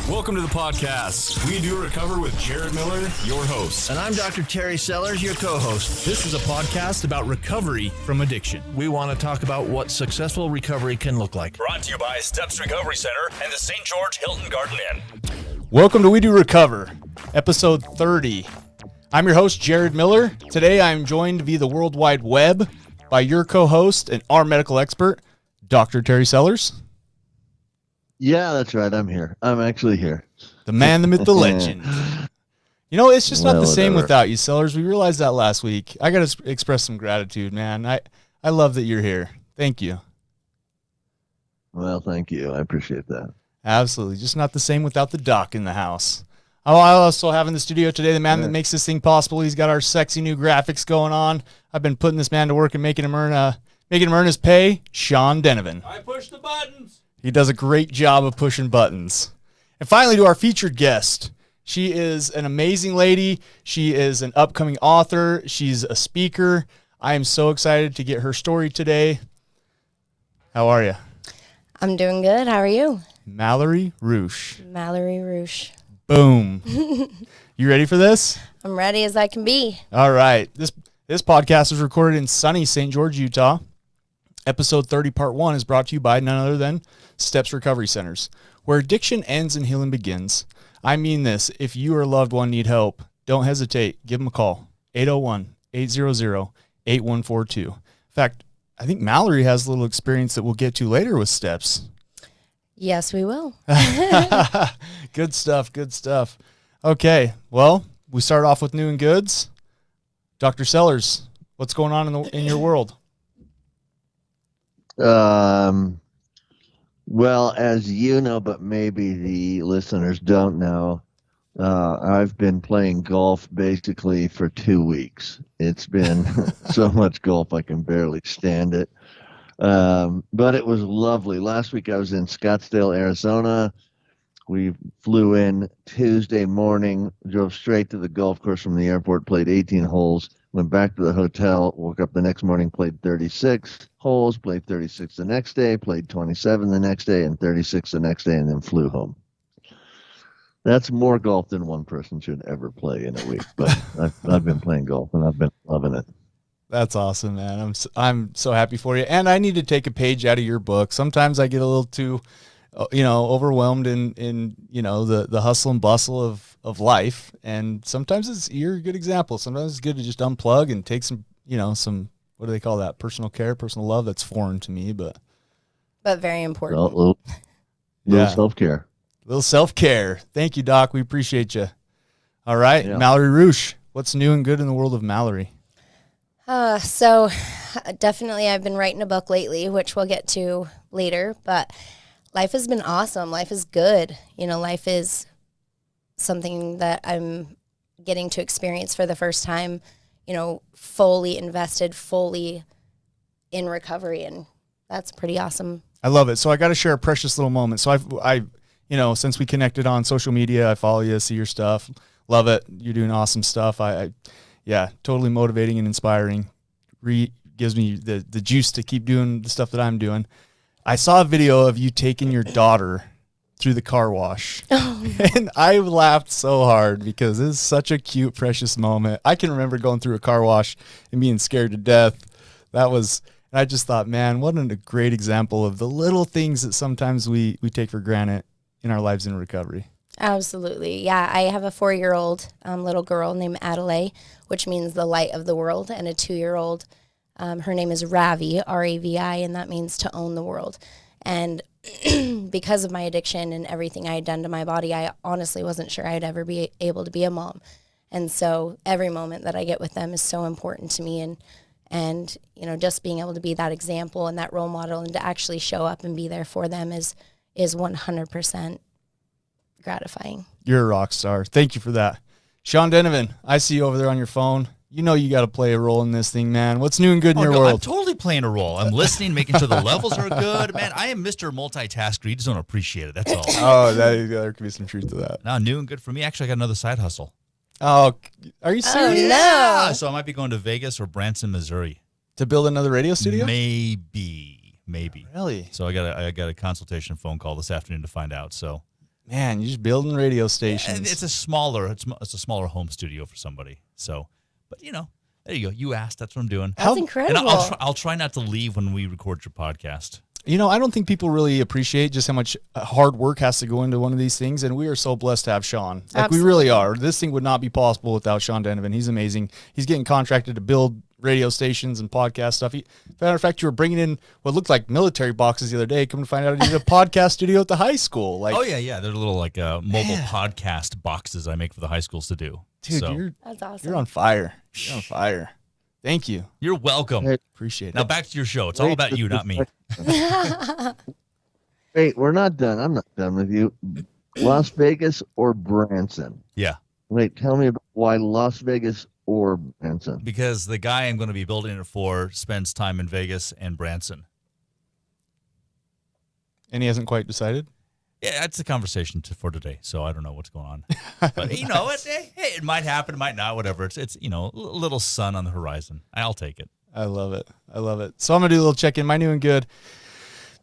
Welcome to the podcast. We do recover with Jared Miller, your host. And I'm Dr. Terry Sellers, your co-host. This is a podcast about recovery from addiction. We want to talk about what successful recovery can look like. Brought to you by Steps Recovery Center and the St. George Hilton Garden Inn. Welcome to We Do Recover, episode 30. I'm your host, Jared Miller. Today I'm joined via the World Wide Web by your co-host and our medical expert, Dr. Terry Sellers. Yeah, that's right. I'm here. I'm actually here. The man, the myth, the legend. You know, it's just not the same whatever. without you, Sellers. We realized that last week. I got to express some gratitude, man. I love that you're here. Thank you. Well, thank you. I appreciate that. Absolutely. Just not the same without the doc in the house. I also have in the studio today the man that makes this thing possible. He's got our sexy new graphics going on. I've been putting this man to work and making him earn his pay. Sean Denovan. I push the buttons. He does a great job of pushing buttons. And finally, to our featured guest. She is an amazing lady. She is an upcoming author. She's a speaker. I am so excited to get her story today. How are you? I'm doing good. How are you? Malory Ruesch. Malory Ruesch. Boom. You ready for this? I'm ready as I can be. All right. This podcast was recorded in sunny St. George, Utah. Episode 30, part 1 is brought to you by none other than Steps Recovery Centers, where addiction ends and healing begins. I mean this. If you or a loved one need help, don't hesitate. Give them a call. 801-800-8142. In fact, I think Malory has a little experience that we'll get to later with Steps. Yes, we will. Good stuff. Good stuff. Okay. Well, we start off with new and goods. Dr. Sellers, what's going on in your world? Well, as you know, but maybe the listeners don't know, I've been playing golf basically for 2 weeks. It's been so much golf I can barely stand it. But it was lovely. Last week I was in Scottsdale, Arizona. We flew in Tuesday morning, drove straight to the golf course from the airport, played 18 holes, went back to the hotel, woke up the next morning, played 36 holes, played 36 the next day, played 27 the next day, and 36 the next day, and then flew home. That's more golf than one person should ever play in a week, but I've been playing golf, and I've been loving it. That's awesome, man. I'm so happy for you. And I need to take a page out of your book. Sometimes I get a little too, overwhelmed in the hustle and bustle of life. And sometimes you're a good example. Sometimes it's good to just unplug and take some, what do they call that? Personal care, personal love. That's foreign to me, but very important. Little self-care. Little self-care. Thank you, Doc. We appreciate you. All right. Yeah. Malory Ruesch, what's new and good in the world of Malory? So definitely I've been writing a book lately, which we'll get to later, but life has been awesome. Life is good. Life is something that I'm getting to experience for the first time, fully invested, fully in recovery. And that's pretty awesome. I love it. So I got to share a precious little moment. So I since we connected on social media, I follow you, see your stuff. Love it. You're doing awesome stuff. Yeah, totally motivating and inspiring. Gives me the juice to keep doing the stuff that I'm doing. I saw a video of you taking your daughter through the car wash. And I laughed so hard because it's such a cute, precious moment. I can remember going through a car wash and being scared to death. And I just thought, man, what a great example of the little things that sometimes we take for granted in our lives in recovery. Absolutely. Yeah, I have a 4-year-old little girl named Adelaide, which means the light of the world, and a 2-year-old. Her name is Ravi, R-A-V-I, and that means to own the world. And because of my addiction and everything I had done to my body, I honestly wasn't sure I'd ever be able to be a mom. And so every moment that I get with them is so important to me. And just being able to be that example and that role model and to actually show up and be there for them is 100% gratifying. You're a rock star. Thank you for that. Sean Denovan, I see you over there on your phone. You got to play a role in this thing, man. What's new and good in your world? I'm totally playing a role. I'm listening, making sure the levels are good. Man, I am Mr. Multitasker. You just don't appreciate it. That's all. There could be some truth to that. Now, new and good for me. Actually, I got another side hustle. Oh, are you serious? Oh, no. Yeah, so I might be going to Vegas or Branson, Missouri. To build another radio studio? Maybe. Really? So I got a consultation phone call this afternoon to find out. So Man, you're just building radio And stations. it's a smaller home studio for somebody. So, but there you go. You asked. That's what I'm doing. That's How- incredible. And I'll try not to leave when we record your podcast. I don't think people really appreciate just how much hard work has to go into one of these things, and we are so blessed to have Sean. Like, we really are. This thing would not be possible without Sean Denovan. He's amazing. He's getting contracted to build radio stations and podcast stuff. Matter of fact, you were bringing in what looked like military boxes the other day. Come to find out he did a podcast studio at the high school. Like, Oh yeah. They're little like mobile podcast boxes I make for the high schools to do. dude, So, That's awesome. you're on fire. You're on fire. Thank you. you're welcome. Hey, Appreciate it. Now back to your show. It's all about you, not me. Wait, we're not done. I'm not done with you. Las Vegas or Branson? Yeah, Wait, tell me about why Las Vegas or Branson. because the guy I'm going to be building it for spends time in Vegas and Branson. And he hasn't quite decided? Yeah, that's a conversation for today. So I don't know what's going on, but it might happen, it might not, whatever. It's a little sun on the horizon. I'll take it. I love it. I love it. So I'm going to do a little check-in. My new and good.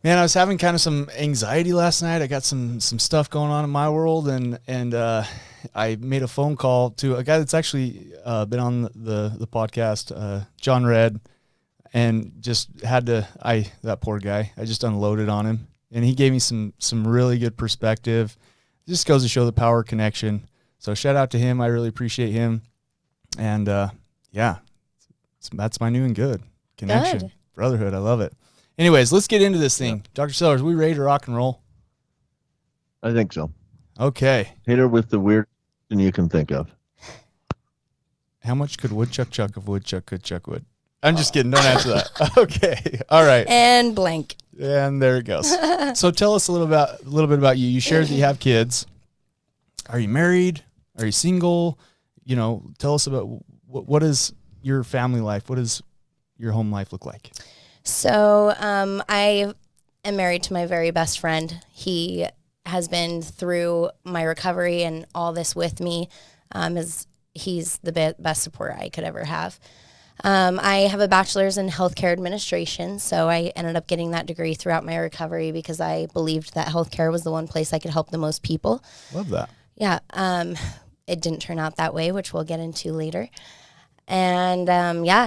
Man, I was having kind of some anxiety last night. I got some stuff going on in my world, and I made a phone call to a guy that's actually been on the podcast, John Red, and just had to, that poor guy, I just unloaded on him, and he gave me some really good perspective. It just goes to show the power of connection. So shout out to him. I really appreciate him. And that's my new and good. Connection. Good. Brotherhood. I love it. Anyways, let's get into this thing. Dr. Sellers, we ready to rock and roll? I think so. Okay. Hit her with the weird thing you can think of. How much could woodchuck chuck if woodchuck could chuck wood? I'm just kidding. Don't answer that. Okay. All right. And blank. And there it goes. So tell us a little bit about you. You shared that you have kids. Are you married? Are you single? Tell us about what is your family life? What does your home life look like? So I am married to my very best friend. He has been through my recovery and all this with me. He's the best support I could ever have. I have a bachelor's in healthcare administration, so I ended up getting that degree throughout my recovery because I believed that healthcare was the one place I could help the most people. Love that. Yeah, it didn't turn out that way, which we'll get into later. And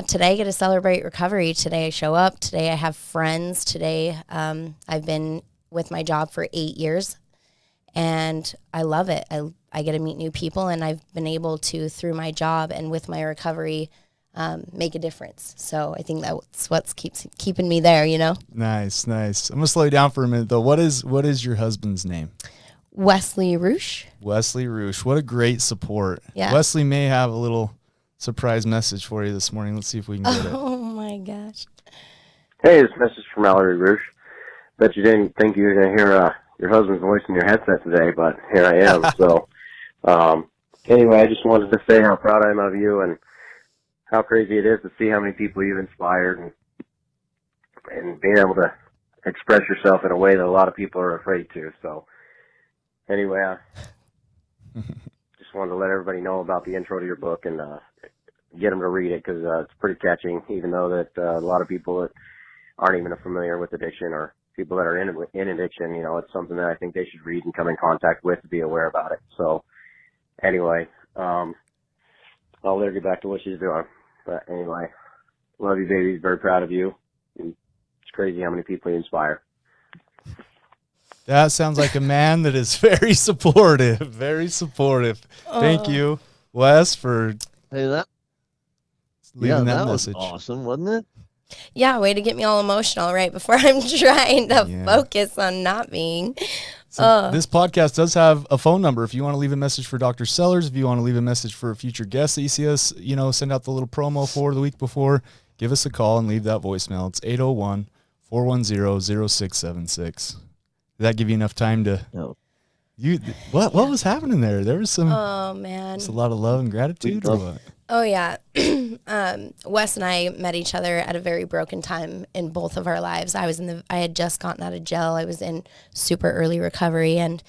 today I get to celebrate recovery. Today I show up. Today I have friends. Today I've been with my job for 8 years, and I love it. I get to meet new people, and I've been able to, through my job and with my recovery, make a difference. So I think that's what's keeping me there, Nice. I'm gonna slow you down for a minute though. What is your husband's name? Wesley Ruesch. Wesley Ruesch. What a great support. Yeah. Wesley may have a little surprise message for you this morning. Let's see if we can get it. Oh my gosh. Hey, it's a message from Malory Ruesch. Bet you didn't think you were going to hear your husband's voice in your headset today, but here I am. So, anyway, I just wanted to say how proud I am of you and how crazy it is to see how many people you've inspired and being able to express yourself in a way that a lot of people are afraid to. So, anyway, just wanted to let everybody know about the intro to your book and get them to read it because it's pretty catching, even though that a lot of people that aren't even familiar with addiction or people that are in addiction, it's something that I think they should read and come in contact with to be aware about it. So anyway, I'll let her get back to what she's doing. But anyway, love you, baby. Very proud of you. And it's crazy how many people you inspire. That sounds like a man that is very supportive. Very supportive. Thank you, Wes, for Hey, that leaving that was message. awesome, wasn't it? Yeah, way to get me all emotional right before I'm trying to Yeah. focus on not being. So this podcast does have a phone number. If you want to leave a message for Dr. Sellers, if you want to leave a message for a future guest that you see us, send out the little promo for the week before, give us a call and leave that voicemail. It's 801-410-0676. Did that give you enough time to... No. What was happening there? There was some... Oh, man. Just a lot of love and gratitude or what? Oh, yeah. Wes and I met each other at a very broken time in both of our lives. I had just gotten out of jail. I was in super early recovery, and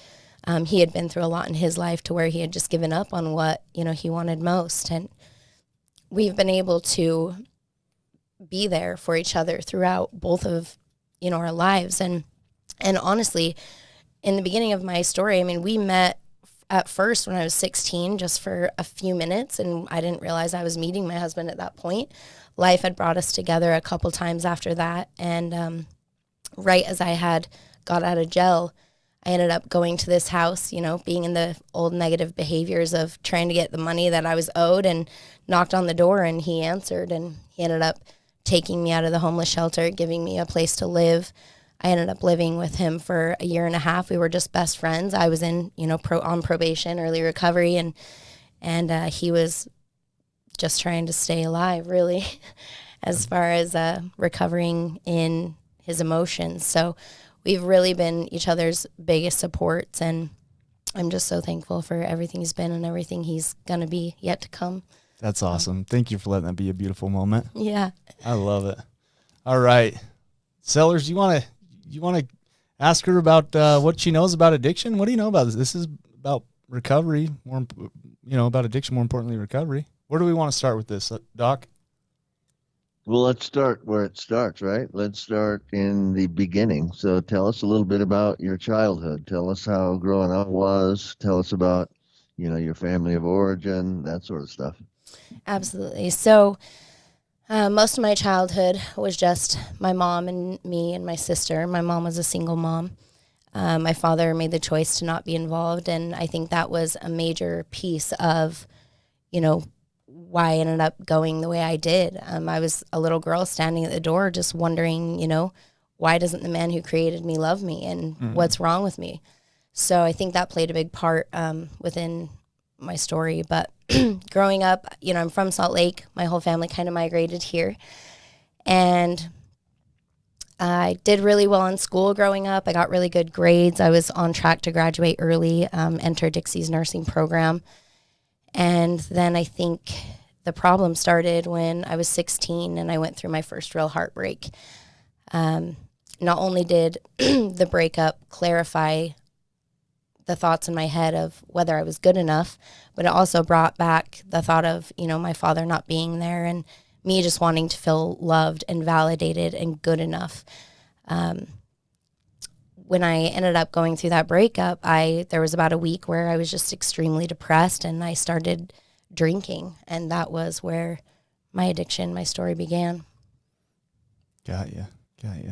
he had been through a lot in his life to where he had just given up on what, he wanted most. And we've been able to be there for each other throughout both of, our lives. And honestly, in the beginning of my story, I mean, we met at first when I was 16, just for a few minutes, and I didn't realize I was meeting my husband at that point. Life had brought us together a couple times after that, and right as I had got out of jail, I ended up going to this house, you know, being in the old negative behaviors of trying to get the money that I was owed, and knocked on the door, and he answered, and he ended up taking me out of the homeless shelter, giving me a place to live. I ended up living with him for a year and a half. We were just best friends. I was in, you know, on probation, early recovery, and he was just trying to stay alive, really, as far as recovering in his emotions. So we've really been each other's biggest supports, and I'm just so thankful for everything he's been and everything he's going to be yet to come. That's awesome. Thank you for letting that be a beautiful moment. Yeah. I love it. All right. Sellers, you want to ask her about what she knows about addiction? What do you know about this? This is about recovery, about addiction, more importantly, recovery. Where do we want to start with this, Doc? Well, let's start where it starts, right? Let's start in the beginning. So tell us a little bit about your childhood. Tell us how growing up was. Tell us about, your family of origin, that sort of stuff. Absolutely. So most of my childhood was just my mom and me and my sister. My mom was a single mom. My father made the choice to not be involved, and I think that was a major piece of, why I ended up going the way I did. I was a little girl standing at the door just wondering, why doesn't the man who created me love me, and what's wrong with me? So I think that played a big part within my story. But growing up, I'm from Salt Lake. My whole family kind of migrated here. And I did really well in school growing up. I got really good grades. I was on track to graduate early, enter Dixie's nursing program. And then I think the problem started when I was 16 and I went through my first real heartbreak. Not only did the breakup clarify the thoughts in my head of whether I was good enough, but it also brought back the thought of, my father not being there and me just wanting to feel loved and validated and good enough. When I ended up going through that breakup, there was about a week where I was just extremely depressed, and I started drinking, and that was where my addiction, my story began. Got you.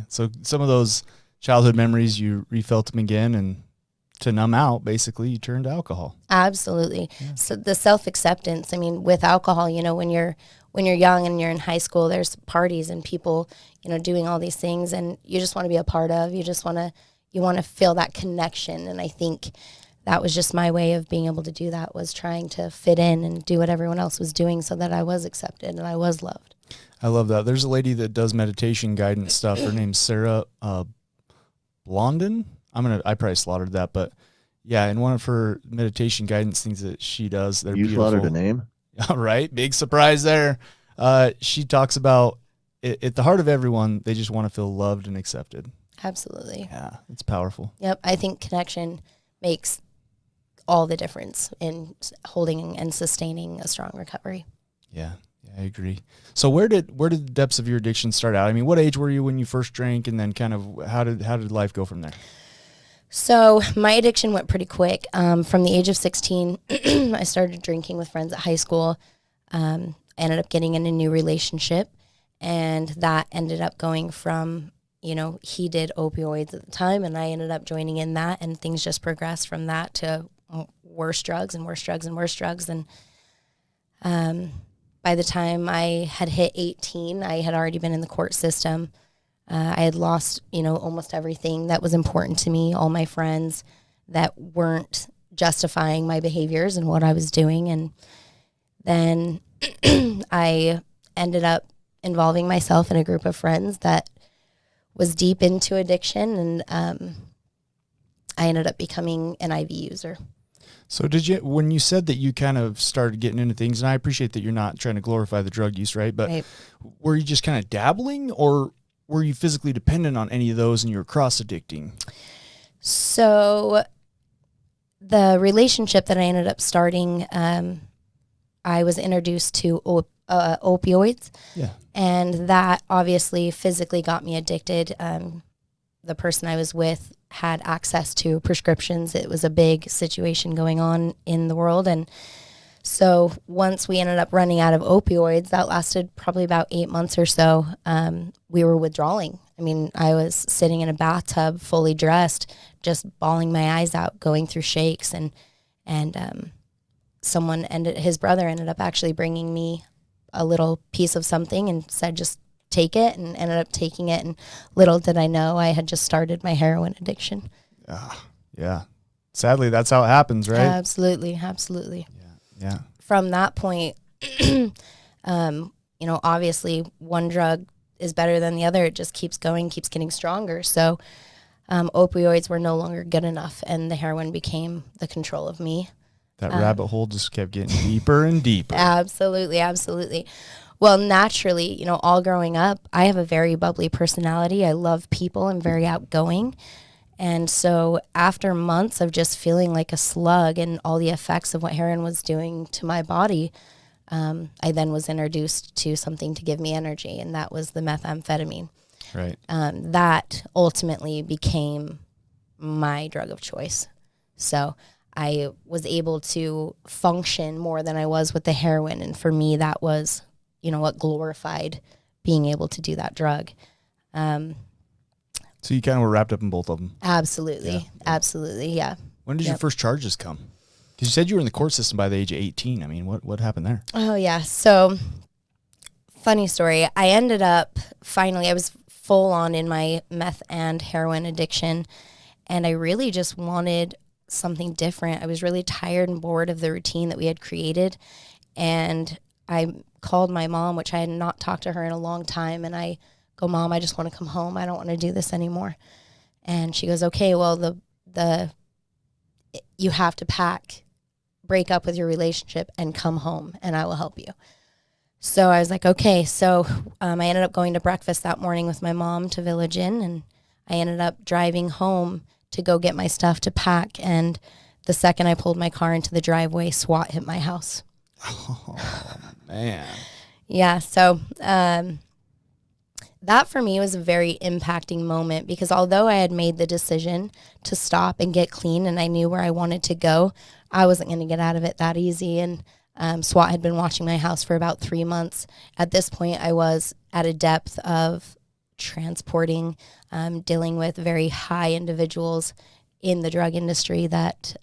So some of those childhood memories, you refelt them again, and to numb out, basically, you turned to alcohol. Absolutely. Yeah. So the self-acceptance, with alcohol, when you're young and you're in high school, there's parties and people, doing all these things, and you just want to be a part of. You want to feel that connection, and I think that was just my way of being able to do that, was trying to fit in and do what everyone else was doing so that I was accepted and I was loved. I love that. There's a lady that does meditation guidance stuff. Her name's Sarah Blondin. I probably slaughtered that, but yeah, in one of her meditation guidance things that she does, they're beautiful. Slaughtered a name? All right, big surprise there. She talks about at the heart of everyone, they just want to feel loved and accepted. Absolutely. Yeah, it's powerful. Yep, I think connection makes all the difference in holding and sustaining a strong recovery. Yeah, I agree. So where did the depths of your addiction start out? What age were you when you first drank, and then kind of how did life go from there? So my addiction went pretty quick. From the age of 16, I started drinking with friends at high school. I ended up getting in a new relationship, and that ended up going from, he did opioids at the time, and I ended up joining in that, and things just progressed from that to worse drugs and worse drugs and worse drugs. And by the time I had hit 18, I had already been in the court system. I had lost, almost everything that was important to me, all my friends that weren't justifying my behaviors and what I was doing. And then I ended up involving myself in a group of friends that was deep into addiction, and I ended up becoming an IV user. So when you said that you kind of started getting into things, and I appreciate that you're not trying to glorify the drug use, right? But right. Were you just kind of dabbling, or were you physically dependent on any of those and you were cross-addicting? So the relationship that I ended up starting, I was introduced to opioids. Yeah. And that obviously physically got me addicted. the person I was with had access to prescriptions. It was a big situation going on in the world. And so once we ended up running out of opioids, that lasted probably about 8 months or so, we were withdrawing. I mean, I was sitting in a bathtub, fully dressed, just bawling my eyes out, going through shakes. And his brother ended up actually bringing me a little piece of something and said, just take it, and ended up taking it. And little did I know I had just started my heroin addiction. Yeah. Sadly, that's how it happens, right? Absolutely. Yeah. From that point, obviously one drug is better than the other. It just keeps going, keeps getting stronger. So opioids were no longer good enough, and the heroin became the control of me. That rabbit hole just kept getting deeper and deeper. Absolutely. Well, naturally, all growing up, I have a very bubbly personality. I love people. I'm very outgoing. And so after months of just feeling like a slug and all the effects of what heroin was doing to my body, I then was introduced to something to give me energy, and that was the methamphetamine. Right. That ultimately became my drug of choice. So I was able to function more than I was with the heroin. And for me, that was, what glorified being able to do that drug. So you kind of were wrapped up in both of them. Absolutely. Yeah. When did your first charges come? Because you said you were in the court system by the age of 18. I mean, what happened there? Oh, yeah. So funny story. I ended up I was full on in my meth and heroin addiction, and I really just wanted something different. I was really tired and bored of the routine that we had created, and I called my mom, which I had not talked to her in a long time, and I go, Mom, I just want to come home. I don't want to do this anymore. And she goes, okay, well, you have to pack, break up with your relationship, and come home, and I will help you. So I was like, okay. So I ended up going to breakfast that morning with my mom to Village Inn, and I ended up driving home to go get my stuff to pack. And the second I pulled my car into the driveway, SWAT hit my house. Oh, man. Yeah. So that for me was a very impacting moment, because although I had made the decision to stop and get clean and I knew where I wanted to go, I wasn't going to get out of it that easy. And SWAT had been watching my house for about 3 months. At this point, I was at a depth of transporting, dealing with very high individuals in the drug industry that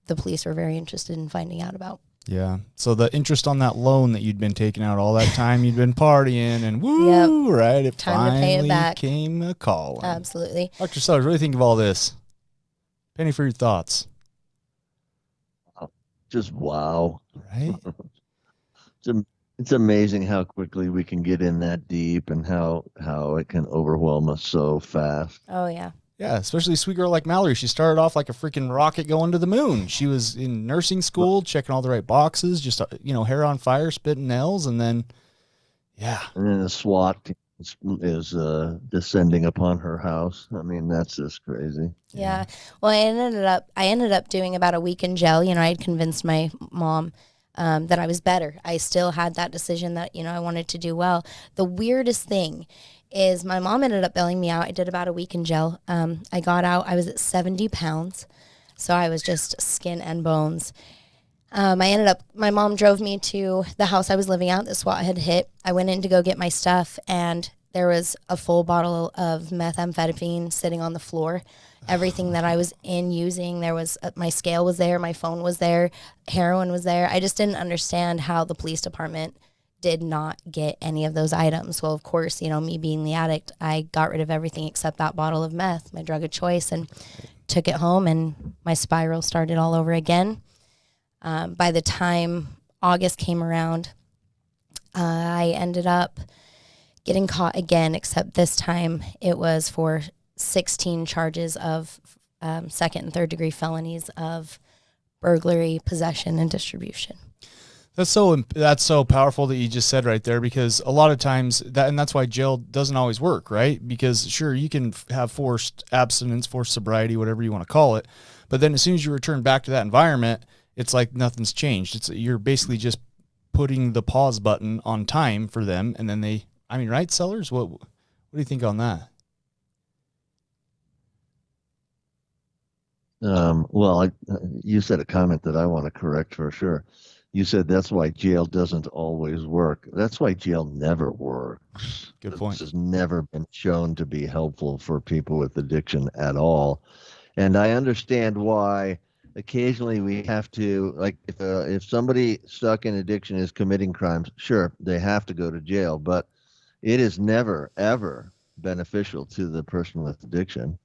the police were very interested in finding out about. Yeah. So the interest on that loan that you'd been taking out all that time, you'd been partying and woo, Yep. right? It Time to pay it finally back. came a call. Absolutely. Dr. Sellers, what do you think of all this? Penny, for your thoughts. Just wow. Right? It's amazing how quickly we can get in that deep, and how it can overwhelm us so fast. Oh, yeah. Yeah, especially a sweet girl like Malory. She started off like a freaking rocket going to the moon. She was in nursing school, checking all the right boxes, just, hair on fire, spitting nails, and then, yeah. And then the SWAT is descending upon her house. I mean, that's just crazy. Yeah. Well, I ended up doing about a week in jail. I had convinced my mom that I was better. I still had that decision that, I wanted to do well. The weirdest thing is my mom ended up bailing me out. I did about a week in jail. I got out. I was at 70 pounds. So I was just skin and bones. My mom drove me to the house I was living at that SWAT had hit. I went in to go get my stuff, and there was a full bottle of methamphetamine sitting on the floor. Everything that I was using, there was, my scale was there, my phone was there, heroin was there. I just didn't understand how the police department did not get any of those items. Well, of course, me being the addict, I got rid of everything except that bottle of meth, my drug of choice, and took it home, and my spiral started all over again. By the time August came around, I ended up getting caught again, except this time it was for 16 charges of second and third degree felonies of burglary, possession, and distribution. That's so powerful that you just said right there, because a lot of times that's why jail doesn't always work, right? Because sure, you can have forced abstinence, forced sobriety, whatever you want to call it, but then as soon as you return back to that environment, it's like nothing's changed. You're basically just putting the pause button on time for them, and then right, Sellers? What do you think on that? You said a comment that I want to correct for sure. You said that's why jail doesn't always work. That's why jail never works. Good point. This has never been shown to be helpful for people with addiction at all. And I understand why occasionally we have to, like, if somebody stuck in addiction is committing crimes, sure, they have to go to jail, but it is never, ever beneficial to the person with addiction.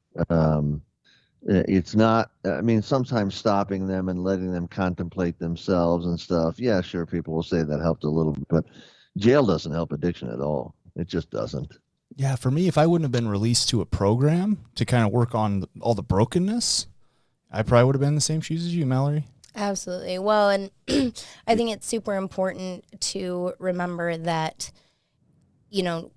It's not, I mean, sometimes stopping them and letting them contemplate themselves and stuff. Yeah, sure, people will say that helped a little bit, but jail doesn't help addiction at all. It just doesn't. Yeah, for me, if I wouldn't have been released to a program to kind of work on all the brokenness, I probably would have been in the same shoes as you, Mallory. Absolutely. Well, and I think it's super important to remember that, you know,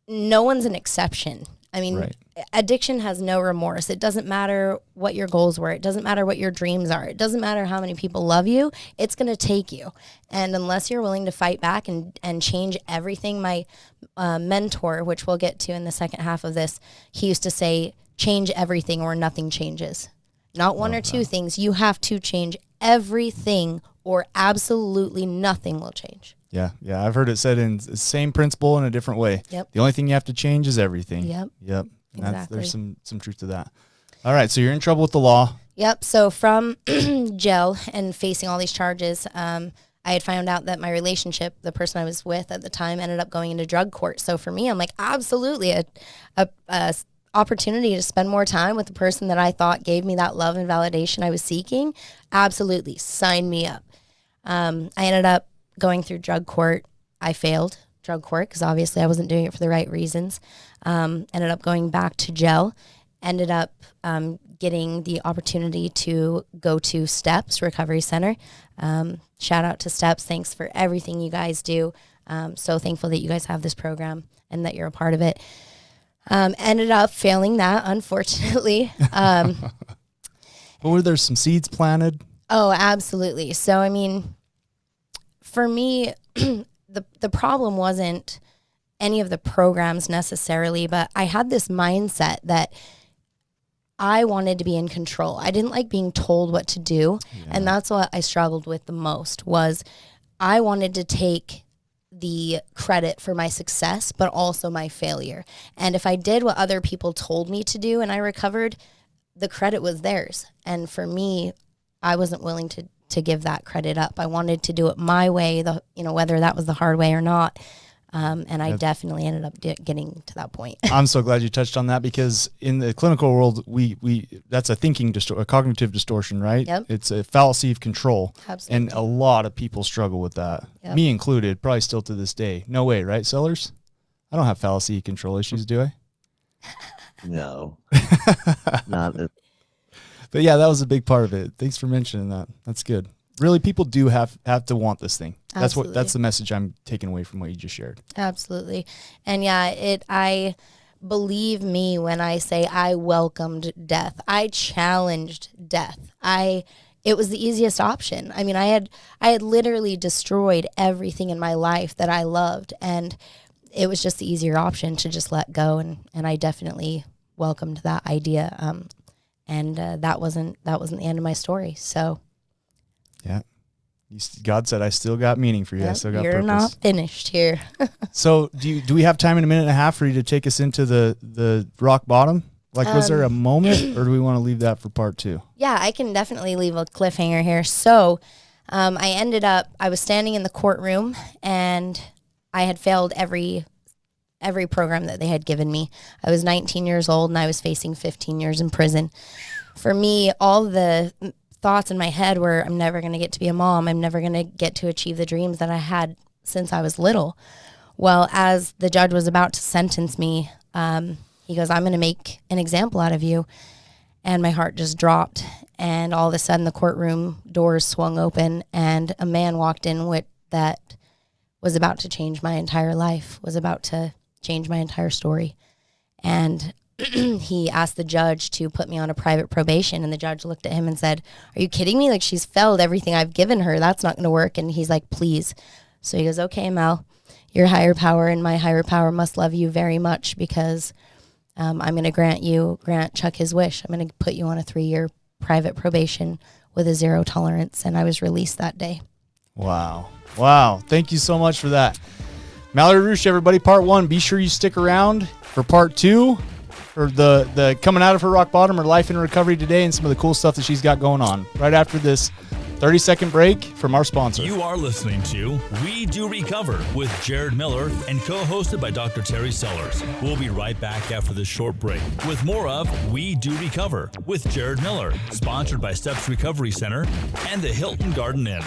no one's an exception. I mean, Right. Addiction has no remorse. It doesn't matter what your goals were. It doesn't matter what your dreams are. It doesn't matter how many people love you. It's going to take you. And unless you're willing to fight back and change everything, my mentor, which we'll get to in the second half of this, he used to say, change everything or nothing changes. Not one or two things. You have to change everything or absolutely nothing will change. Yeah, I've heard it said in the same principle in a different way. Yep. The only thing you have to change is everything. Yep. And Exactly. there's some truth to that. All right, so you're in trouble with the law. Yep. So from jail and facing all these charges, I had found out that my relationship, the person I was with at the time, ended up going into drug court. So for me, I'm like, absolutely a opportunity to spend more time with the person that I thought gave me that love and validation I was seeking. Absolutely. Sign me up. I ended up going through drug court. I failed drug court because obviously I wasn't doing it for the right reasons. Ended up going back to jail. Ended up getting the opportunity to go to STEPS Recovery Center. Shout out to STEPS. Thanks for everything you guys do. So thankful that you guys have this program and that you're a part of it. Ended up failing that, unfortunately. But were there some seeds planted? Oh, absolutely. So, I mean, for me, the problem wasn't any of the programs necessarily, but I had this mindset that I wanted to be in control. I didn't like being told what to do. Yeah. And that's what I struggled with the most was I wanted to take the credit for my success, but also my failure. And if I did what other people told me to do and I recovered, the credit was theirs. And for me, I wasn't willing to give that credit up. I wanted to do it my way, whether that was the hard way or not. And I definitely ended up getting to that point. I'm so glad you touched on that because in the clinical world, we that's a a cognitive distortion, right? Yep. It's a fallacy of control. Absolutely. And a lot of people struggle with that. Yep. Me included, probably still to this day. No way, right, Sellers? I don't have fallacy control issues, do I? No. Not it. But yeah, that was a big part of it. Thanks for mentioning that. That's good. Really, people do have to want this thing. Absolutely. That's the message I'm taking away from what you just shared. Absolutely. And yeah, I believe me when I say I welcomed death. I challenged death. It was the easiest option. I mean, I had literally destroyed everything in my life that I loved, and it was just the easier option to just let go, and I definitely welcomed that idea. And that wasn't the end of my story. So yeah. God said, I still got meaning for you. yep, I still got you're purpose. not finished here. So do we have time in a minute and a half for you to take us into the rock bottom? Like, was there a moment or do we want to leave that for part two? Yeah, I can definitely leave a cliffhanger here. So I was standing in the courtroom and I had failed every program that they had given me. I was 19 years old and I was facing 15 years in prison. For me, all the thoughts in my head were, I'm never going to get to be a mom. I'm never going to get to achieve the dreams that I had since I was little. Well, as the judge was about to sentence me, he goes, I'm going to make an example out of you. And my heart just dropped. And all of a sudden the courtroom doors swung open and a man walked in that was about to change my entire life, was about to change my entire story. And he asked the judge to put me on a private probation, and the judge looked at him and said, are you kidding me? Like, she's failed everything I've given her. That's not going to work. And he's like, please. So he goes, okay, Mel, your higher power and my higher power must love you very much because I'm going to grant Chuck his wish. I'm going to put you on a 3-year private probation with a 0 tolerance. And I was released that day. Wow. Thank you so much for that. Malory Ruesch, everybody, part 1. Be sure you stick around for part 2, for the coming out of her rock bottom, her life in recovery today, and some of the cool stuff that she's got going on right after this 30-second break from our sponsor. You are listening to We Do Recover with Jared Miller and co-hosted by Dr. Terry Sellers. We'll be right back after this short break with more of We Do Recover with Jared Miller, sponsored by Steps Recovery Center and the Hilton Garden Inn.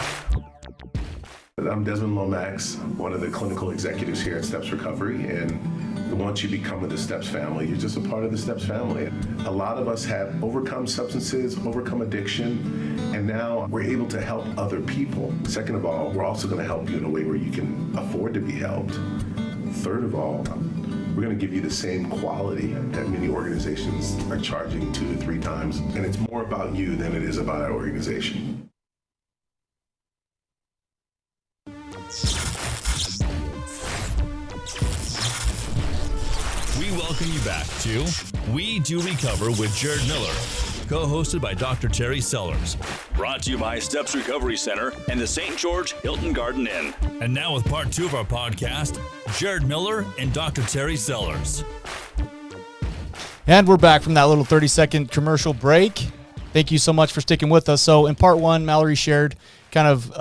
I'm Desmond Lomax, one of the clinical executives here at Steps Recovery, and once you become with the Steps family, you're just a part of the Steps family. A lot of us have overcome substances, overcome addiction, and now we're able to help other people. Second of all, we're also going to help you in a way where you can afford to be helped. Third of all, we're going to give you the same quality that many organizations are charging 2 to 3 times, and it's more about you than it is about our organization. We welcome you back to We Do Recover with Jared Miller, co-hosted by Dr. Terry Sellers. Brought to you by Steps Recovery Center and the St. George Hilton Garden Inn. And now with part 2 of our podcast, Jared Miller and Dr. Terry Sellers. And we're back from that little 30-second commercial break. Thank you so much for sticking with us. So in part 1, Malory shared kind of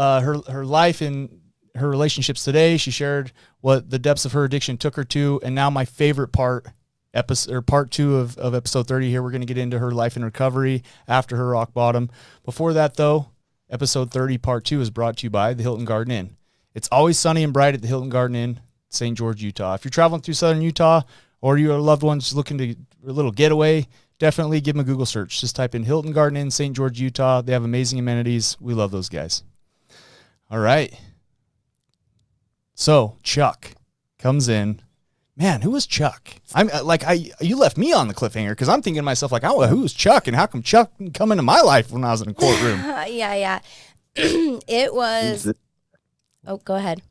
her life and her relationships today. She shared what the depths of her addiction took her to. And now my favorite part 2 of episode 30 here, we're going to get into her life in recovery after her rock bottom. Before that, though, episode 30, part 2 is brought to you by the Hilton Garden Inn. It's always sunny and bright at the Hilton Garden Inn, St. George, Utah. If you're traveling through southern Utah or your loved ones looking to a little getaway, definitely give them a Google search. Just type in Hilton Garden Inn, St. George, Utah. They have amazing amenities. We love those guys. All right. So Chuck comes in. Man, who was Chuck? You left me on the cliffhanger because I'm thinking to myself, like, oh, who's Chuck and how come Chuck didn't come into my life when I was in a courtroom? Yeah. It was. Oh, go ahead.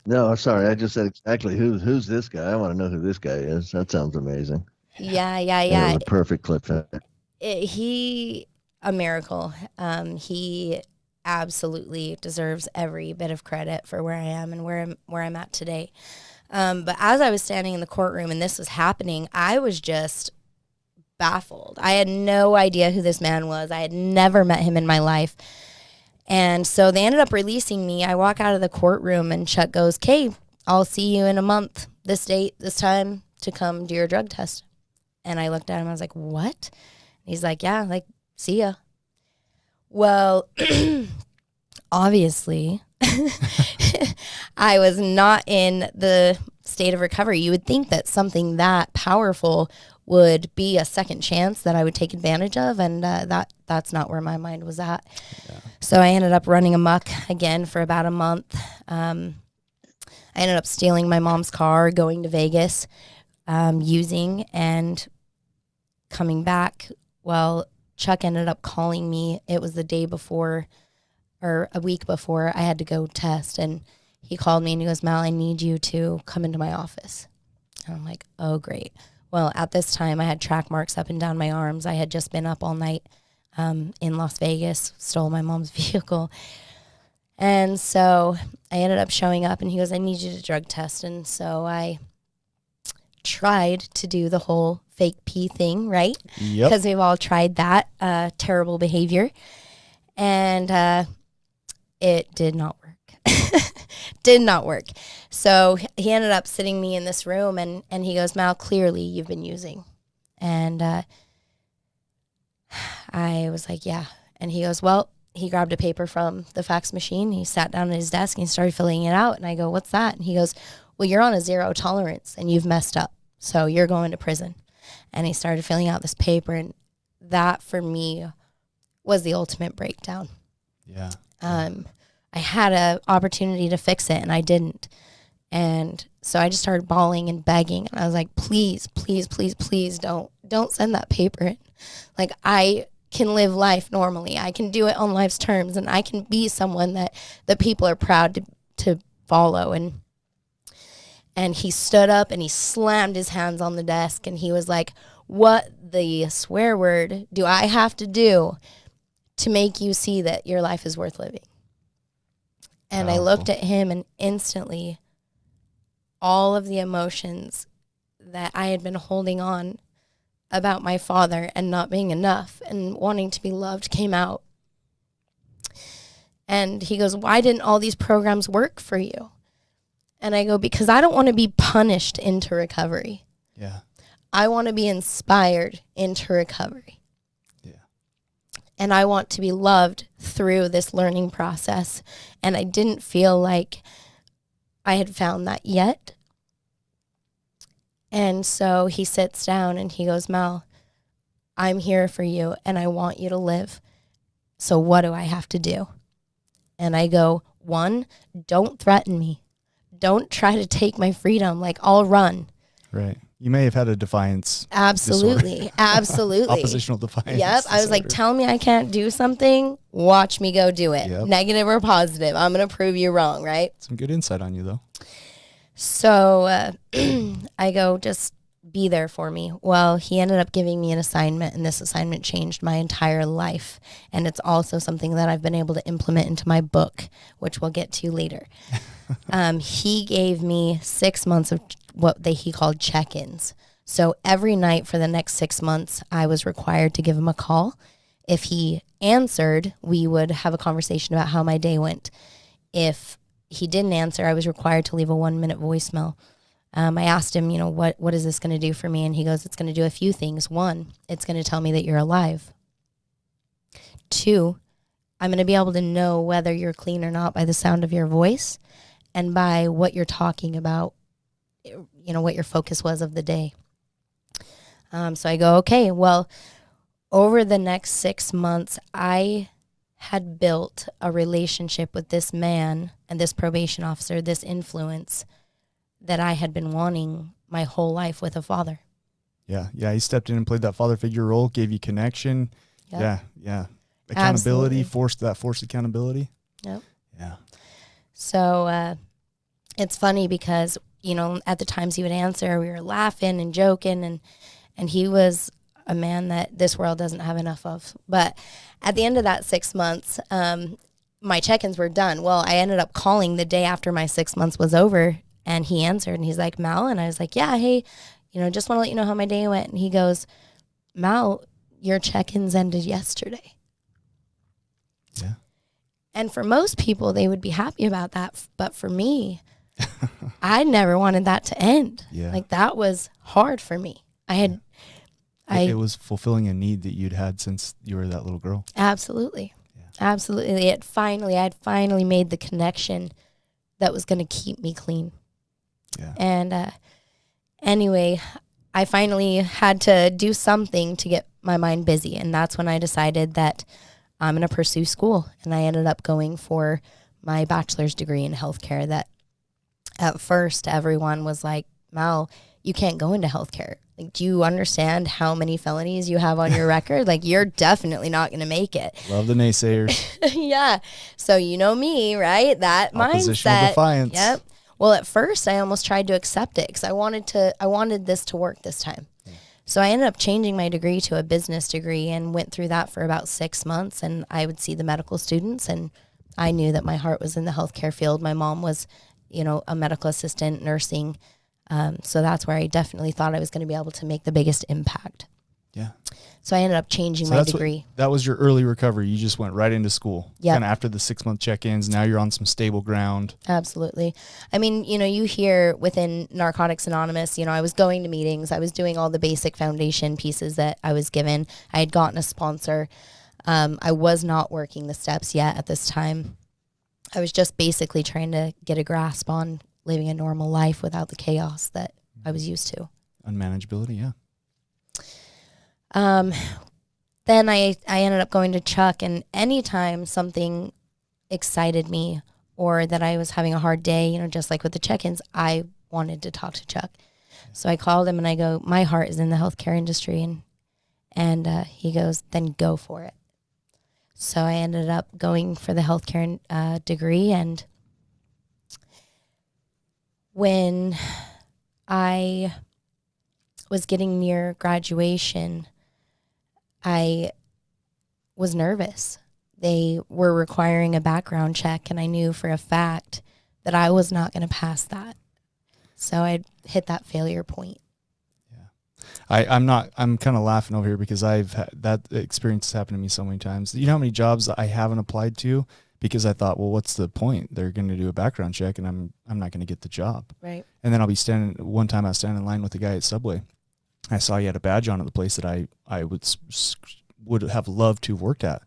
No, sorry. I just said exactly who's this guy. I want to know who this guy is. That sounds amazing. Yeah. That was a perfect cliffhanger. He a miracle. He absolutely deserves every bit of credit for where I am and where I'm at today. But as I was standing in the courtroom and this was happening, I was just baffled. I had no idea who this man was. I had never met him in my life. And so they ended up releasing me. I walk out of the courtroom and Chuck goes, "Okay, I'll see you in a month, this date, this time, to come do your drug test." And I looked at him. I was like, "What?" And he's like, "Yeah, like, see ya." Well, obviously, I was not in the state of recovery. You would think that something that powerful would be a second chance that I would take advantage of, and that's not where my mind was at. Yeah. So I ended up running amok again for about a month. I ended up stealing my mom's car, going to Vegas, using, and coming back. Well, Chuck ended up calling me. It was the day before, or a week before, I had to go test, and he called me and he goes, "Mal, I need you to come into my office." And I'm like, oh, great. Well, at this time, I had track marks up and down my arms. I had just been up all night in Las Vegas, stole my mom's vehicle. And so I ended up showing up, and he goes, "I need you to drug test." And so I tried to do the whole fake pee thing, right? Yep. Because we've all tried that terrible behavior. And it did not work. Did not work. So he ended up sitting me in this room, and he goes, "Mal, clearly you've been using." And I was like, "Yeah." And he goes, well, he grabbed a paper from the fax machine. He sat down at his desk and he started filling it out. And I go, "What's that?" And he goes, "Well, you're on a 0 tolerance and you've messed up. So you're going to prison." And he started filling out this paper. And that for me was the ultimate breakdown. Yeah. I had an opportunity to fix it and I didn't. And so I just started bawling and begging. And I was like, please, please, please, please don't send that paper in. Like, I can live life normally. I can do it on life's terms, and I can be someone that people are proud to follow. And he stood up and he slammed his hands on the desk and he was like, what the swear word do I have to do to make you see that your life is worth living? And I looked at him, and instantly all of the emotions that I had been holding on about my father and not being enough and wanting to be loved came out. And he goes, why didn't all these programs work for you? And I go, because I don't want to be punished into recovery. Yeah. I want to be inspired into recovery. Yeah. And I want to be loved through this learning process. And I didn't feel like I had found that yet. And so he sits down and he goes, Mel, I'm here for you and I want you to live. So what do I have to do? And I go, 1, don't threaten me. Don't try to take my freedom. Like, I'll run. Right. You may have had a defiance. Absolutely. Disorder. Absolutely. Oppositional defiance. Yep. I was like, tell me I can't do something. Watch me go do it. Yep. Negative or positive. I'm going to prove you wrong, right? Some good insight on you, though. So I go, just be there for me. Well, he ended up giving me an assignment, and this assignment changed my entire life. And it's also something that I've been able to implement into my book, which we'll get to later. He gave me 6 months of what he called check-ins. So every night for the next 6 months, I was required to give him a call. If he answered, we would have a conversation about how my day went. If he didn't answer, I was required to leave a 1-minute voicemail. I asked him, what is this going to do for me? And he goes, it's going to do a few things. 1, it's going to tell me that you're alive. 2, I'm going to be able to know whether you're clean or not by the sound of your voice and by what you're talking about, what your focus was of the day. So I go, okay, well, over the next 6 months, I had built a relationship with this man and this probation officer, this influence that I had been wanting my whole life with a father. Yeah. Yeah. He stepped in and played that father figure role, gave you connection. Yep. Yeah. Yeah. Accountability, Absolutely. forced accountability. Yep. Yeah. So it's funny because, at the times he would answer, we were laughing and joking, and he was a man that this world doesn't have enough of. But at the end of that 6 months, my check-ins were done. Well, I ended up calling the day after my 6 months was over, and he answered, and he's like, Mal? And I was like, yeah, hey, just want to let you know how my day went. And he goes, Mal, your check-ins ended yesterday. Yeah. And for most people, they would be happy about that. But for me, I never wanted that to end. Yeah. Like, that was hard for me. It was fulfilling a need that you'd had since you were that little girl. Absolutely. Yeah. Absolutely. I had finally made the connection that was going to keep me clean. Yeah. And anyway, I finally had to do something to get my mind busy. And that's when I decided that I'm going to pursue school. And I ended up going for my bachelor's degree in healthcare. That at first everyone was like, Mal, you can't go into healthcare. Like, do you understand how many felonies you have on your record? Like, you're definitely not going to make it. Love the naysayers. Yeah. So me, right? That Oppositional mindset. defiance. Yep. Well, at first I almost tried to accept it because I wanted this to work this time. So I ended up changing my degree to a business degree and went through that for about 6 months. And I would see the medical students, and I knew that my heart was in the healthcare field. My mom was, a medical assistant, nursing. So that's where I definitely thought I was going to be able to make the biggest impact. Yeah. So I ended up changing my degree. That was your early recovery. You just went right into school. Yeah. Kind of after the 6 month check-ins. Now you're on some stable ground. Absolutely. I mean, you hear within Narcotics Anonymous, I was going to meetings. I was doing all the basic foundation pieces that I was given. I had gotten a sponsor. I was not working the steps yet at this time. I was just basically trying to get a grasp on living a normal life without the chaos that I was used to. Unmanageability, yeah. Then I ended up going to Chuck, and anytime something excited me or that I was having a hard day, just like with the check-ins, I wanted to talk to Chuck. So I called him and I go, my heart is in the healthcare industry. And he goes, then go for it. So I ended up going for the healthcare degree. And when I was getting near graduation, I was nervous. They were requiring a background check, and I knew for a fact that I was not going to pass that. So I hit that failure point. I'm kind of laughing over here because I've had that experience has happened to me so many times. You know how many jobs I haven't applied to because I thought, well, what's the point? They're going to do a background check and I'm not going to get the job. Right. And then one time I was standing in line with the guy at Subway. I saw he had a badge on at the place that I would have loved to have worked at.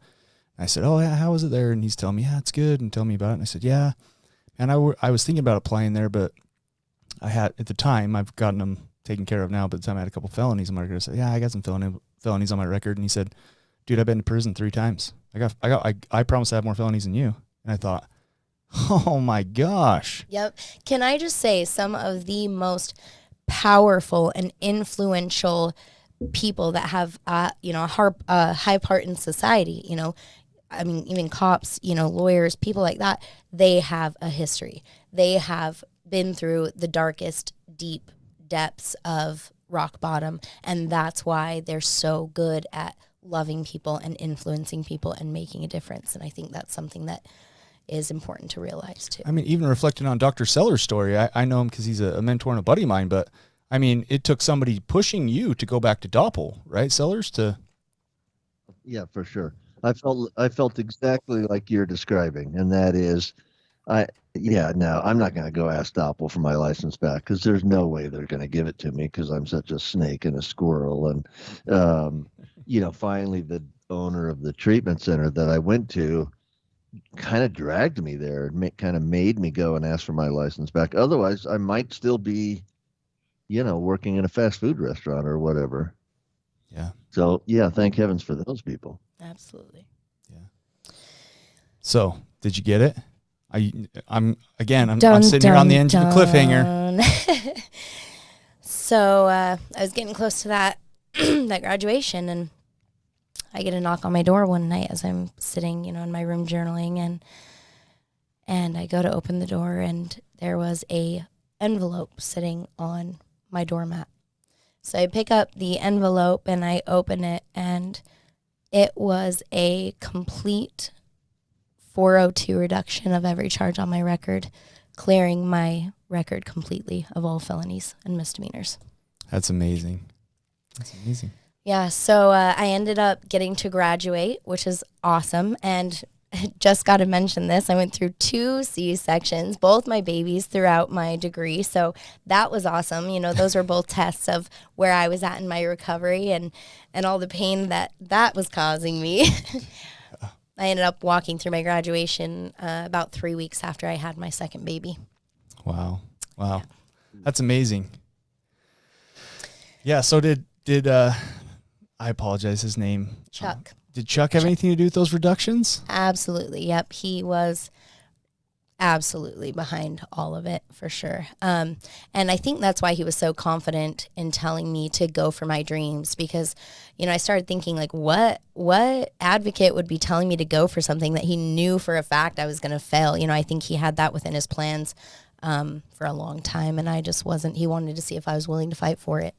And I said, oh yeah, how is it there? And he's telling me, yeah, it's good. And tell me about it. And I said, yeah. And I was thinking about applying there, but I had, at the time, I've gotten them taken care of now, but at the time I had a couple felonies on my record. I said, yeah, I got some felonies on my record. And he said, dude, I've been to prison 3 times. I promise I have more felonies than you. And I thought, oh my gosh. Yep. Can I just say some of the most powerful and influential people that have, a high part in society, I mean, even cops, lawyers, people like that, they have a history. They have been through the darkest, deep depths of rock bottom. And that's why they're so good at loving people and influencing people and making a difference. And I think that's something that is important to realize too. I mean, even reflecting on Dr. Seller's story, I know him because he's a mentor and a buddy of mine, but I mean, it took somebody pushing you to go back to Doppel, right, Sellers? Yeah, for sure. I felt exactly like you're describing, and that is, I'm not going to go ask Doppel for my license back because there's no way they're going to give it to me because I'm such a snake and a squirrel. And, finally the owner of the treatment center that I went to kind of dragged me there and kind of made me go and ask for my license back. Otherwise, I might still be, working in a fast food restaurant or whatever. Yeah. So, yeah, thank heavens for those people. Absolutely. Yeah. So, did you get it? I'm sitting here on the edge of the cliffhanger. So I was getting close to that that graduation, and I get a knock on my door one night as I'm sitting, in my room journaling, and I go to open the door, and there was a envelope sitting on my doormat. So I pick up the envelope and I open it, and it was a complete 402 reduction of every charge on my record, clearing my record completely of all felonies and misdemeanors. That's amazing. Yeah, so I ended up getting to graduate, which is awesome. And just got to mention this, I went through 2 C-sections, both my babies throughout my degree. So that was awesome. Those were both tests of where I was at in my recovery and all the pain that was causing me. I ended up walking through my graduation about 3 weeks after I had my second baby. Wow. Yeah. That's amazing. Yeah. So did I apologize, his name? Chuck. Did Chuck have anything to do with those reductions? Absolutely. Yep. He was absolutely behind all of it for sure. And I think that's why he was so confident in telling me to go for my dreams, because, I started thinking like, what advocate would be telling me to go for something that he knew for a fact I was going to fail? I think he had that within his plans for a long time, and I just wasn't. He wanted to see if I was willing to fight for it.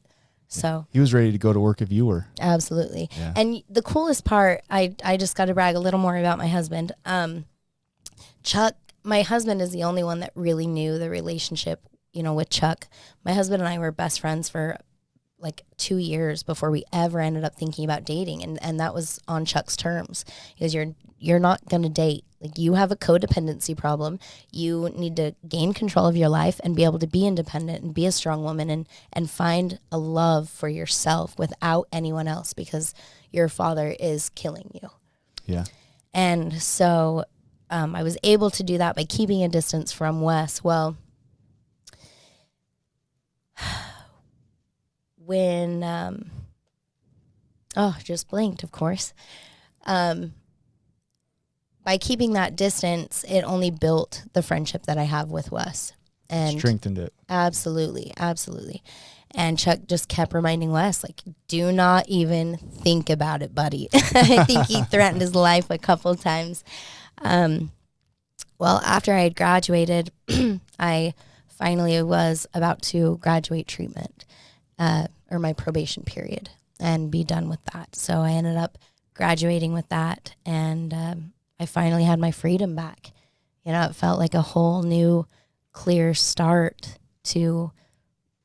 So he was ready to go to work if you were. Absolutely. Yeah. And the coolest part, I just got to brag a little more about my husband. Chuck, my husband is the only one that really knew the relationship, with Chuck. My husband and I were best friends for like 2 years before we ever ended up thinking about dating. And that was on Chuck's terms. He goes, you're not going to date. Like, you have a codependency problem. You need to gain control of your life and be able to be independent and be a strong woman and find a love for yourself without anyone else, because your father is killing you. Yeah. And so I was able to do that by keeping a distance from Wes. Well, when, just blinked, of course. By keeping that distance, it only built the friendship that I have with Wes. And strengthened it. Absolutely, absolutely. And Chuck just kept reminding Wes, like, do not even think about it, buddy. I think he threatened his life a couple times. Well, after I had graduated, I finally was about to graduate treatment, or my probation period, and be done with that. So I ended up graduating with that, and I finally had my freedom back. You know, it felt like a whole new, clear start to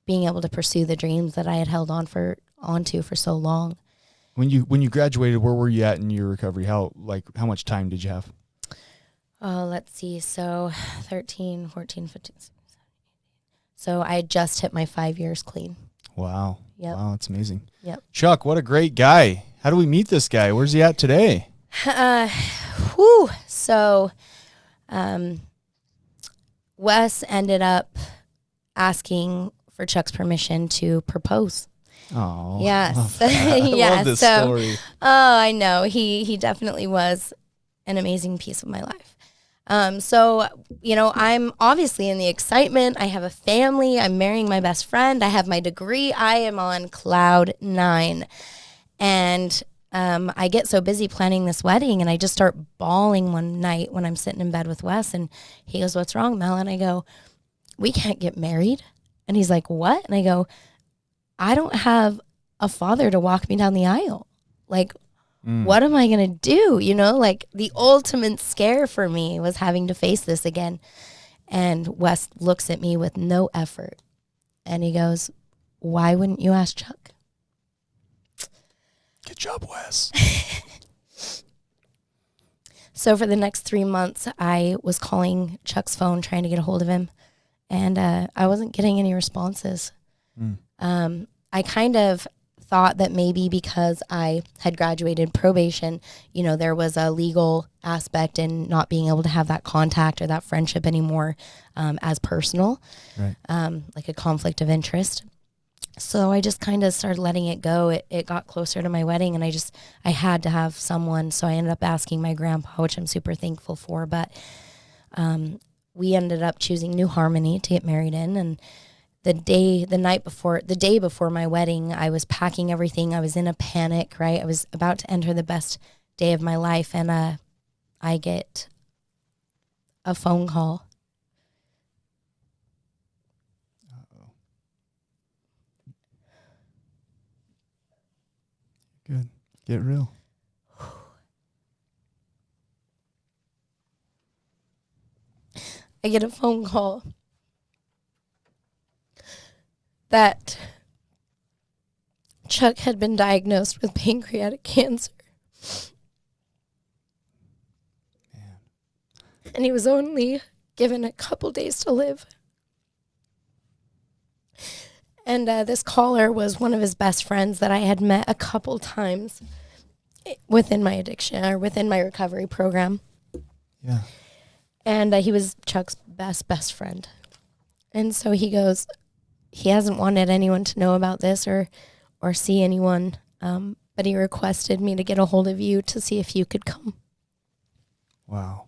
being able to pursue the dreams that I had held onto for so long. When you graduated, where were you at in your recovery? How much time did you have? Let's see. So 13, 14, 15, 16, 17, 18. So I had just hit my 5 years clean. Wow. Yep. Wow, that's amazing. Yep. Chuck, what a great guy. How do we meet this guy? Where's he at today? So Wes ended up asking for Chuck's permission to propose. Oh, Yes. I Yeah, love this so, story. Oh, I know. He definitely was an amazing piece of my life. So, you know, I'm obviously in the excitement. I have a family. I'm marrying my best friend. I have my degree. I am on cloud 9. And I get so busy planning this wedding, and I just start bawling one night when I'm sitting in bed with Wes, and he goes, "What's wrong, Mel?" And I go, "We can't get married." And he's like, "What?" And I go, "I don't have a father to walk me down the aisle. Like, what am I going to do?" You know, like the ultimate scare for me was having to face this again. And Wes looks at me with no effort, and he goes, "Why wouldn't you ask Chuck?" Good job, Wes. So for the next 3 months, I was calling Chuck's phone, trying to get a hold of him, and I wasn't getting any responses. I kind of thought that maybe because I had graduated probation, you know, there was a legal aspect in not being able to have that contact or that friendship anymore as personal, Right. like a conflict of interest. So I just kind of started letting it go. It got closer to my wedding, and I had to have someone. So I ended up asking my grandpa, which I'm super thankful for. But we ended up choosing New Harmony to get married in. And the day before my wedding, I was packing everything. I was in a panic, right? I was about to enter the best day of my life, and I get a phone call. Good. Get real. I get a phone call that Chuck had been diagnosed with pancreatic cancer. Man. And he was only given a couple days to live. And this caller was one of his best friends that I had met a couple times within my addiction or within my recovery program. Yeah. And he was Chuck's best friend. And so he goes, he hasn't wanted anyone to know about this or see anyone, but he requested me to get a hold of you to see if you could come. Wow.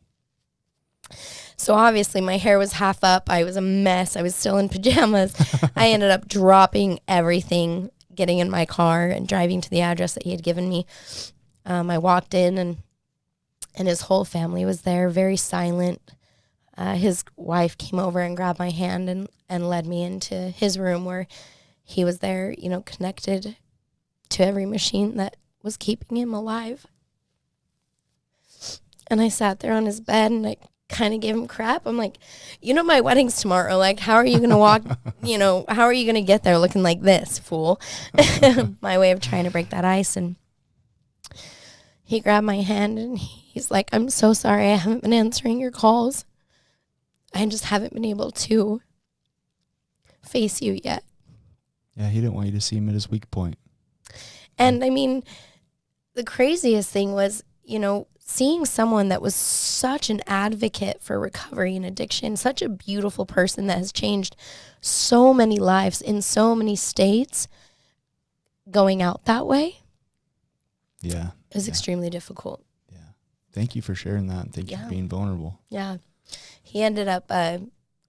So obviously my hair was half up. I was a mess. I was still in pajamas. I ended up dropping everything, getting in my car and driving to the address that he had given me. I walked in and his whole family was there, very silent. His wife came over and grabbed my hand and led me into his room where he was there, you know, connected to every machine that was keeping him alive. And I sat there on his bed and I kind of gave him crap. I'm like, you know, my wedding's tomorrow. Like, how are you going to walk, you know, how are you going to get there looking like this, fool? My way of trying to break that ice. And he grabbed my hand and he's like, "I'm so sorry. I haven't been answering your calls. I just haven't been able to face you yet." Yeah, he didn't want you to see him at his weak point. And I mean, the craziest thing was, you know, seeing someone that was such an advocate for recovery and addiction, such a beautiful person that has changed so many lives in so many states, going out that way. Yeah. Is extremely difficult. Yeah. Thank you for sharing that. Thank you for being vulnerable. Yeah. He ended up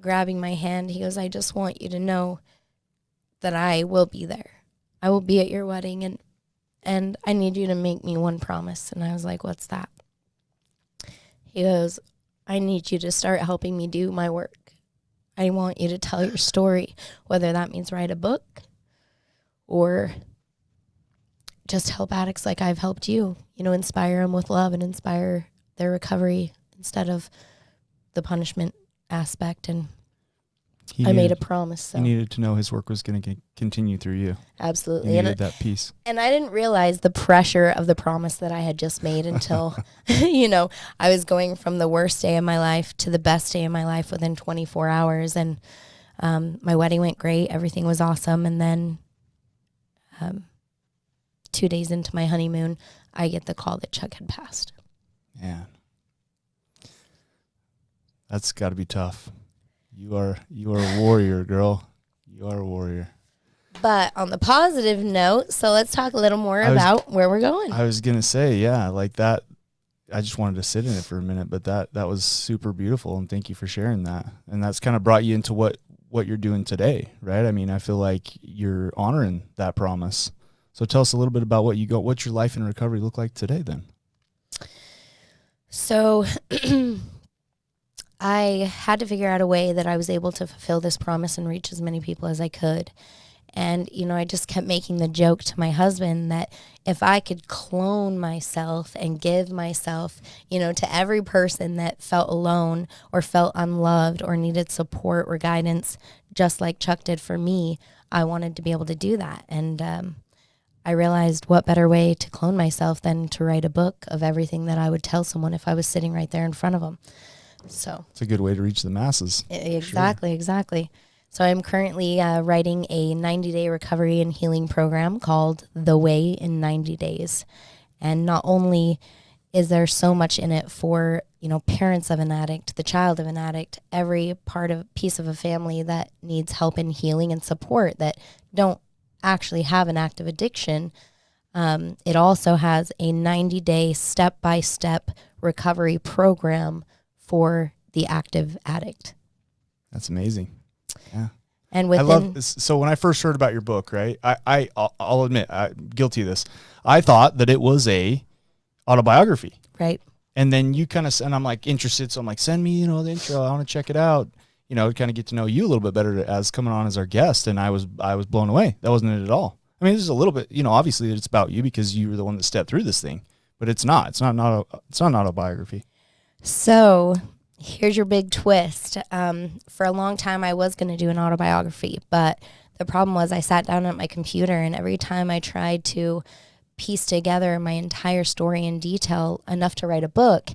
grabbing my hand. He goes, "I just want you to know that I will be there. I will be at your wedding, and I need you to make me one promise." And I was like, "What's that?" He goes, "I need you to start helping me do my work. I want you to tell your story, whether that means write a book or just help addicts like I've helped you, inspire them with love and inspire their recovery instead of the punishment aspect. And I made a promise. So. He needed to know his work was going to continue through you. Absolutely. He needed that piece. And I didn't realize the pressure of the promise that I had just made until, I was going from the worst day of my life to the best day of my life within 24 hours. And my wedding went great. Everything was awesome. And then 2 days into my honeymoon, I get the call that Chuck had passed. Man, that's got to be tough. You are a warrior, girl. You are a warrior. But on the positive note, so let's talk a little more about where we're going. I was gonna say, yeah, like that. I just wanted to sit in it for a minute, but that was super beautiful, and thank you for sharing that. And that's kind of brought you into what you're doing today, right? I mean, I feel like you're honoring that promise. So tell us a little bit about what's your life in recovery look like today, then. So I had to figure out a way that I was able to fulfill this promise and reach as many people as I could. And, I just kept making the joke to my husband that if I could clone myself and give myself, to every person that felt alone or felt unloved or needed support or guidance, just like Chuck did for me, I wanted to be able to do that. And I realized what better way to clone myself than to write a book of everything that I would tell someone if I was sitting right there in front of them. So it's a good way to reach the masses. Exactly. So I'm currently writing a 90-day recovery and healing program called The Way in 90 Days. And not only is there so much in it for, parents of an addict, the child of an addict, every piece of a family that needs help in healing and support that don't actually have an active addiction. It also has a 90-day step-by-step recovery program for the active addict. That's amazing. Yeah. And within, I love this. So when I first heard about your book, right, I'll admit, I'm guilty of this. I thought that it was a autobiography. Right. And then you kind of, and I'm like interested. So I'm like, send me, the intro. I want to check it out. Kind of get to know you a little bit better as coming on as our guest. And I was blown away. That wasn't it at all. I mean, there's a little bit, obviously it's about you because you were the one that stepped through this thing, but it's not an autobiography. So here's your big twist. For a long time, I was going to do an autobiography, but the problem was I sat down at my computer, and every time I tried to piece together my entire story in detail enough to write a book,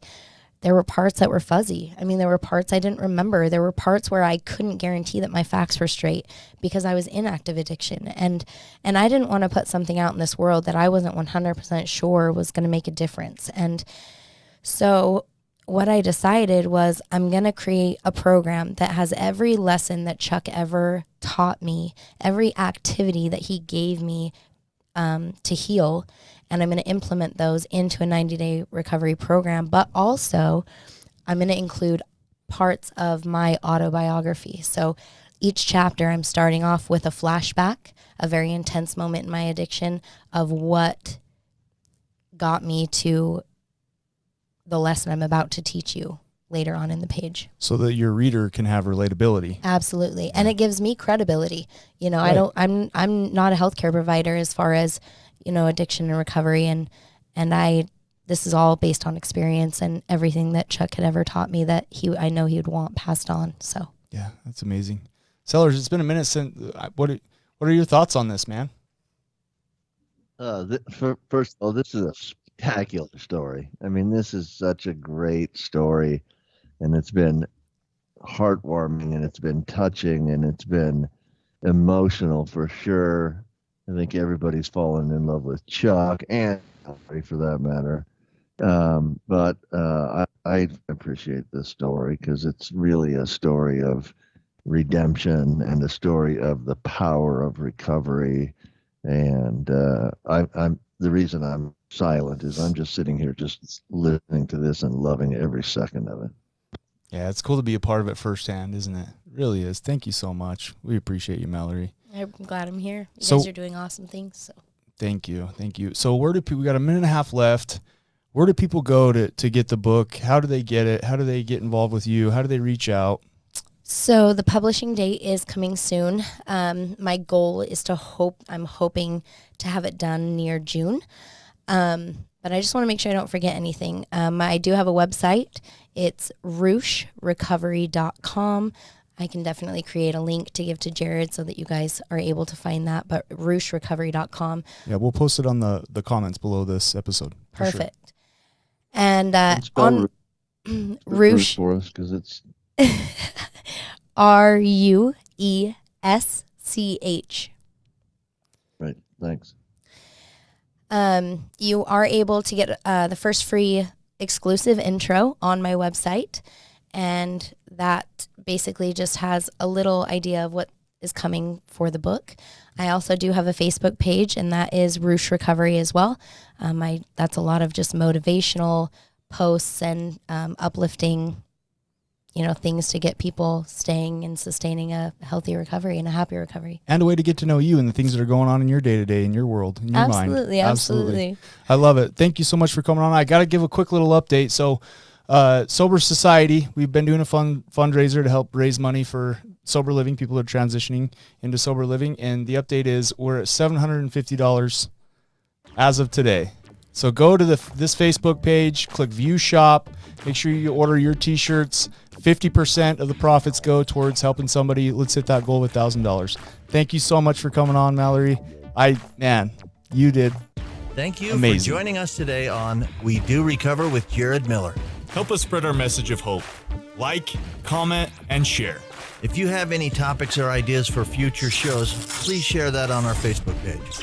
there were parts that were fuzzy. I mean, there were parts I didn't remember. There were parts where I couldn't guarantee that my facts were straight because I was in active addiction. And I didn't want to put something out in this world that I wasn't 100% sure was going to make a difference. And so what I decided was I'm going to create a program that has every lesson that Chuck ever taught me, every activity that he gave me to heal, and I'm going to implement those into a 90-day recovery program. But also, I'm going to include parts of my autobiography. So each chapter, I'm starting off with a flashback, a very intense moment in my addiction of what got me to the lesson I'm about to teach you later on in the page. So that your reader can have relatability. Absolutely. And it gives me credibility. Right. I'm not a healthcare provider as far as, addiction and recovery. And this is all based on experience and everything that Chuck had ever taught me that I know he would want passed on. So yeah, that's amazing. Sellers, it's been a minute since, what are your thoughts on this, man? First of all, this is a spectacular story. I mean, this is such a great story, and it's been heartwarming, and it's been touching, and it's been emotional for sure. I think everybody's fallen in love with Chuck, and Malory for that matter. But I appreciate this story because it's really a story of redemption and a story of the power of recovery. And I'm the reason I'm silent is I'm just sitting here just listening to this and loving every second of it. Yeah, it's cool to be a part of it firsthand, isn't it? It really is. Thank you so much. We appreciate you, Malory. I'm glad I'm here. You So- guys are doing awesome things. So Thank you. So where do people, we got a minute and a half left. Where do people go to get the book? How do they get it? How do they get involved with you? How do they reach out? So the publishing date is coming soon. My goal is I'm hoping to have it done near June. But I just want to make sure I don't forget anything. I do have a website. It's rueschrecovery.com. I can definitely create a link to give to Jared so that you guys are able to find that, but rueschrecovery.com. Yeah, we'll post it on the comments below this episode. Perfect. Sure. And on Ruesch for us, because it's RUESCH. Right, thanks. You are able to get the first free exclusive intro on my website, and that basically just has a little idea of what is coming for the book. I also do have a Facebook page, and that is Ruesch Recovery as well. That's a lot of just motivational posts and uplifting, things to get people staying and sustaining a healthy recovery and a happy recovery. And a way to get to know you and the things that are going on in your day-to-day, in your world, in your mind. Absolutely. I love it. Thank you so much for coming on. I got to give a quick little update. So Sober Society, we've been doing a fundraiser to help raise money for sober living. People are transitioning into sober living. And the update is we're at $750 as of today. So go to this Facebook page, click View Shop, make sure you order your T-shirts. 50% of the profits go towards helping somebody. Let's hit that goal of $1,000. Thank you so much for coming on, Malory. You did Thank you amazing. for joining us today on We Do Recover with Jared Miller. Help us spread our message of hope. Like, comment, and share. If you have any topics or ideas for future shows, please share that on our Facebook page.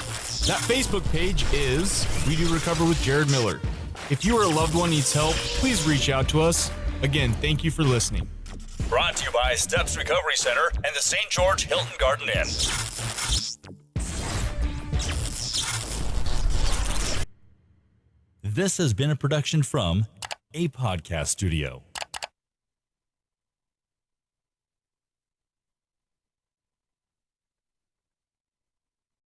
That Facebook page is We Do Recover with Jared Miller. If you or a loved one needs help, please reach out to us. Again, thank you for listening. Brought to you by Steps Recovery Center and the St. George Hilton Garden Inn. This has been a production from A Podcast Studio.